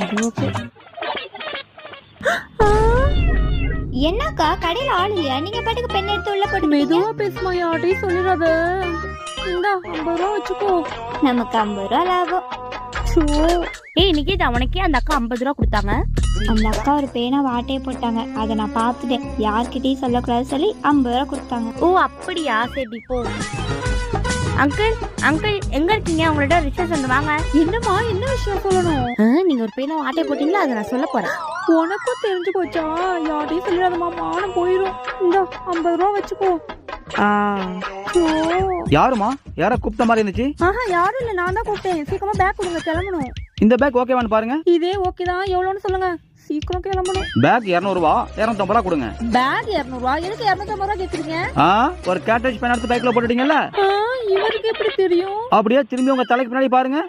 இது ஓகே. என்னக்கா கடையில ஆள் இல்லையா? நீங்க பாட்டுக்கு பெண் எடுத்து உள்ள போட்டு மெதுவா பேசுமா, யார்ட்டையும் சொல்லிடாத. இந்தா 50 ரூபா வச்சுக்கோ. நமக்கு 50 ரூபா லாபம். ஏய் நிகிதா, உனக்கே அந்த அக்கா 50 ரூபா கொடுத்தாங்க? அந்த அக்கா ஒரு பேனா வாட்டையே போட்டாங்க, அதை நான் பார்த்துட்டேன். யார்கிட்டயும் சொல்லக்கூடாது சொல்லி 50 ரூபா கொடுத்தாங்க. ஓ அப்படியா, சரி போ. அங்கிள் அங்கிள் எங்க இருக்கீங்க? உங்கள்ட்ட ரிசர்ச் வந்து வாங்க. என்னம்மா, என்ன விஷயம் சொல்லணும்? நீங்க ஒரு பேனா ஆட்டை போட்டீங்களா, அதை நான் சொல்ல போறேன். உனக்கும் தெரிஞ்சு போச்சா? யார்ட்டையும் சொல்லிடாதம்மா, மானம் போயிரும். இந்த 50 ரூபா வச்சுக்கோ. யாருமா? யாரா கூப்பிட்ட மாதிரி இருந்துச்சு? யாரும் இல்ல, நான் தான் கூப்பிட்டேன். சீக்கிரமா பேக் கொடுங்க, கிளம்பணும். இந்த பேக் ஓகேவான்னு பாருங்க. இதே ஓகே தான். எவ்வளோன்னு சொல்லுங்க, சீக்கிரம் கிளம்பணும். பேக் 200 ரூபா, 250 ரூபா கொடுங்க. பேக் 200 ரூபா? எதுக்கு 250 ரூபா கேக்குறீங்க? ஒரு கேட்டேஜ் பேன் எடுத்து பேக்ல போட்டுட்டீங்கல்ல, இவருக்கு எப்படி தெரியும்? அப்படியே திரும்பி உங்க தலைக்கு பின்னாடி பாருங்க.